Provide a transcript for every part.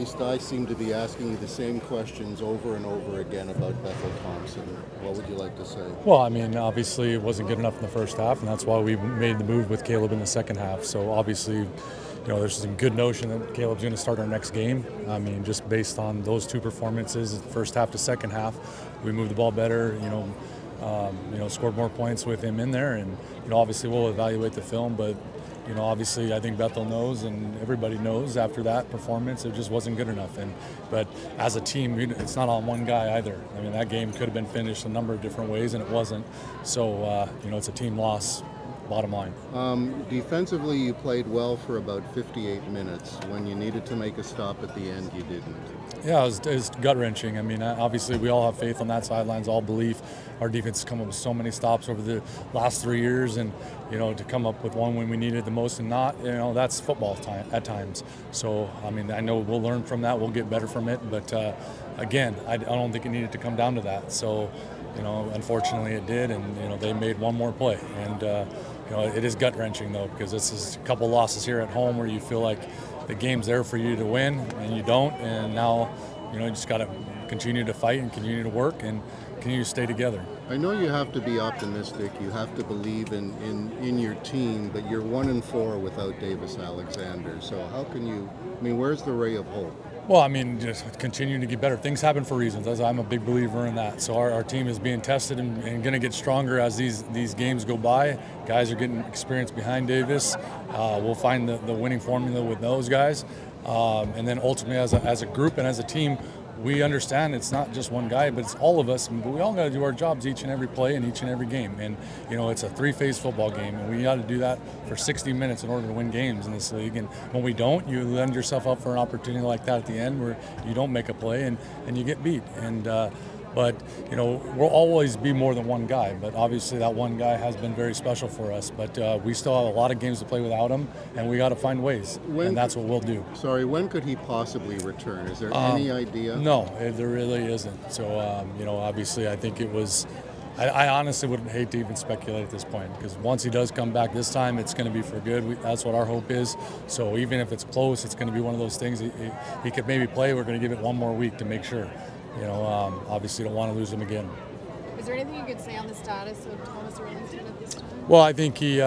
least I seem to be asking you the same questions over and over again about Bethel Thompson. What would you like to say? Well, I mean, obviously it wasn't good enough in the first half, and that's why we made the move with Caleb in the second half. So obviously, there's some good notion that Caleb's going to start our next game. I mean, just based on those two performances, first half to second half, we moved the ball better, scored more points with him in there. And, obviously we'll evaluate the film, but, obviously I think Bethel knows and everybody knows after that performance, it just wasn't good enough. But as a team, it's not on one guy either. I mean, that game could have been finished a number of different ways and it wasn't. So, it's a team loss. Bottom line. Defensively, you played well for about 58 minutes. When you needed to make a stop at the end, you didn't. Yeah, it was gut-wrenching. I mean, obviously, we all have faith on that sidelines, all belief. Our defense has come up with so many stops over the last 3 years, and, to come up with one when we needed the most and not, that's football time at times. So, I mean, I know we'll learn from that. We'll get better from it. But, again, I don't think it needed to come down to that. So, unfortunately it did, and, they made one more play. And, it is gut-wrenching, though, because this is a couple losses here at home where you feel like the game's there for you to win, and you don't. And now, you just got to continue to fight and continue to work and continue to stay together. I know you have to be optimistic. You have to believe in your team, but you're 1-4 without Davis Alexander. So how can you? I mean, where's the ray of hope? Well, I mean, just continuing to get better. Things happen for reasons. I'm a big believer in that. So our team is being tested and going to get stronger as these games go by. Guys are getting experience behind Davis. We'll find the winning formula with those guys. And then ultimately, as a group and as a team, we understand it's not just one guy, but it's all of us. But we all got to do our jobs each and every play and each and every game. And, it's a three-phase football game, and we got to do that for 60 minutes in order to win games in this league. And when we don't, you lend yourself up for an opportunity like that at the end where you don't make a play and you get beat. And but, we'll always be more than one guy. But obviously that one guy has been very special for us. But we still have a lot of games to play without him, and we got to find ways. And that's what we'll do. Sorry, when could he possibly return? Is there any idea? No, there really isn't. So, obviously I think it was – I honestly would hate to even speculate at this point, because once he does come back this time, it's going to be for good. That's what our hope is. So even if it's close, it's going to be one of those things. He could maybe play. We're going to give it one more week to make sure. Obviously don't want to lose him again. Is there anything you could say on the status of Thomas Arlington at this time? Well, I think he's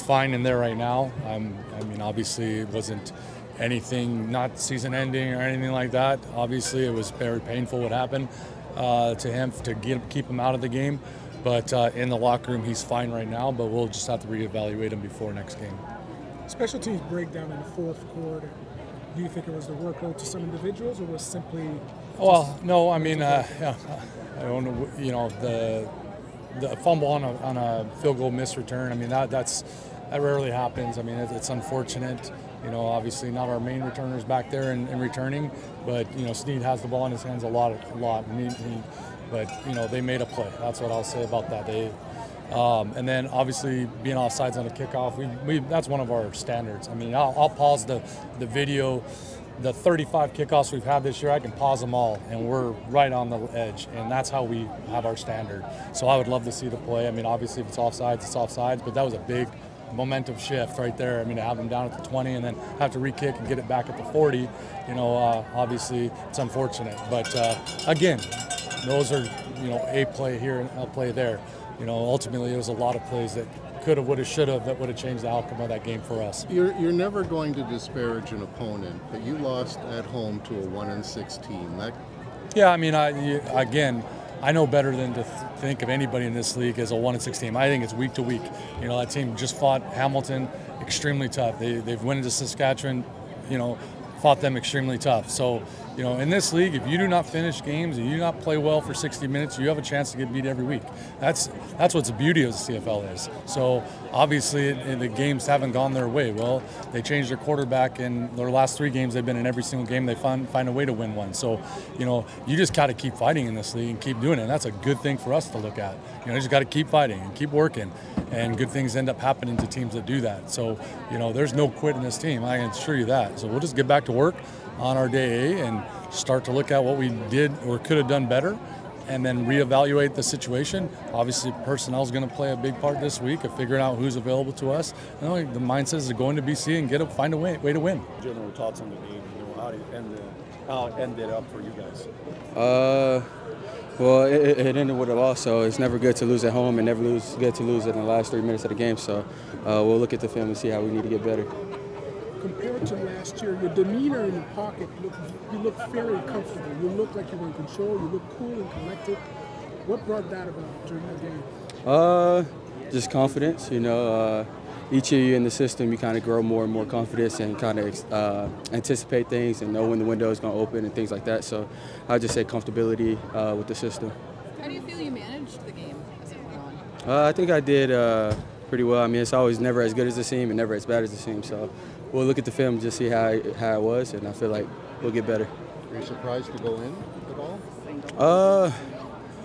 fine in there right now. I mean, obviously it wasn't anything, not season ending or anything like that. Obviously it was very painful what happened to him to keep him out of the game. But in the locker room, he's fine right now, but we'll just have to reevaluate him before next game. Special teams breakdown in the fourth quarter. Do you think it was the workload to some individuals, or was simply? Well, no. I mean, I don't know. The fumble on a field goal miss return. I mean, that rarely happens. I mean, it's unfortunate. Obviously not our main returners back there in returning, but Snead has the ball in his hands a lot. But they made a play. That's what I'll say about that. And then obviously being offsides on a kickoff, that's one of our standards. I mean, I'll pause the video. The 35 kickoffs we've had this year, I can pause them all, and we're right on the edge, and that's how we have our standard. So I would love to see the play. I mean, obviously if it's offsides, but that was a big momentum shift right there. I mean, to have them down at the 20 and then have to re-kick and get it back at the 40, obviously it's unfortunate. But again, those are, a play here and a play there. Ultimately it was a lot of plays that could have, would have, should have, that would have changed the outcome of that game for us. You're never going to disparage an opponent, but you lost at home to a 1-6 team. Yeah, I mean, again, I know better than to think of anybody in this league as a 1-6 team. I think it's week to week. That team just fought Hamilton extremely tough. They've went into Saskatchewan, fought them extremely tough. So, in this league, if you do not finish games, if you do not play well for 60 minutes, you have a chance to get beat every week. That's what the beauty of the CFL is. So obviously the games haven't gone their way. Well, they changed their quarterback, and their last 3 games they've been in every single game. They find a way to win one. So, you just got to keep fighting in this league and keep doing it. And that's a good thing for us to look at. You just got to keep fighting and keep working. And good things end up happening to teams that do that. So, there's no quit in this team. I can assure you that. So we'll just get back to work on our day A and start to look at what we did or could have done better, and then reevaluate the situation. Obviously, personnel is going to play a big part this week of figuring out who's available to us. You know, the mindset is going to BC and find a way to win. General thoughts on the game, how it ended up for you guys? Well, it ended with a loss, so it's never good to lose at home and never good to lose in the last 3 minutes of the game. So we'll look at the film and see how we need to get better. Compared to last year, your demeanor in the pocket, you look very comfortable. You look like you're in control. You look cool and collected. What brought that about during the game? Just confidence. You know, each year in the system, you kind of grow more and more confidence and kind of anticipate things and know when the window is going to open and things like that. So I'd just say comfortability with the system. How do you feel you managed the game as it went on? I think I did pretty well. I mean, it's always never as good as the team and never as bad as the team. So we'll look at the film and just see how it was, and I feel like we'll get better. Are you surprised to go in at all?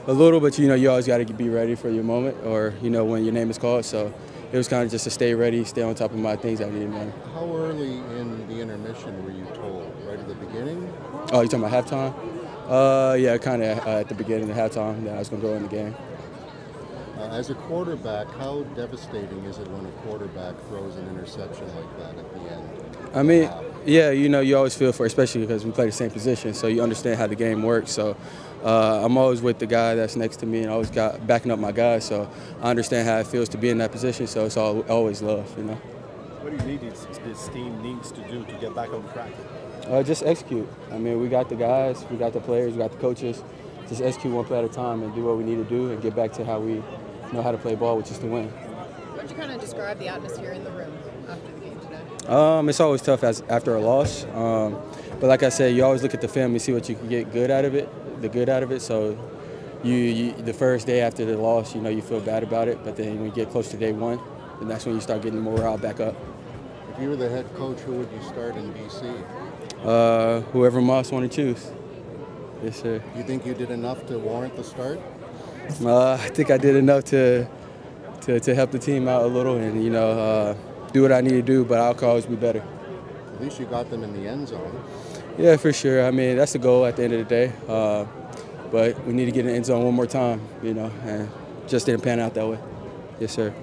A little, but you always got to be ready for your moment, or when your name is called. So it was kind of just to stay ready, stay on top of my things I needed to know. How early in the intermission were you told? Right at the beginning? Oh, you talking about halftime? Yeah, kind of at the beginning of halftime that I was going to go in the game. As a quarterback, how devastating is it when a quarterback throws an interception like that at the end? I mean, yeah, you always feel for it, especially because we play the same position, so you understand how the game works. So I'm always with the guy that's next to me and always backing up my guys, so I understand how it feels to be in that position, so it's always love, What do you need this team needs to do to get back on track? Just execute. I mean, we got the guys, we got the players, we got the coaches. Just execute one play at a time and do what we need to do and get back to how we know how to play ball, which is to win. How would you kind of describe the atmosphere in the room after the game today? It's always tough after a loss, but like I said, you always look at the film and see what you can get good out of it. So the first day after the loss, you feel bad about it, but then when you get close to day one, then that's when you start getting the morale back up. If you were the head coach, who would you start in BC? Whoever Maas want to choose. Yes, sir. Do you think you did enough to warrant the start? I think I did enough to help the team out a little and do what I need to do, but I could always be better. At least you got them in the end zone. Yeah, for sure. I mean, that's the goal at the end of the day. But we need to get in the end zone one more time, and just didn't pan out that way. Yes, sir.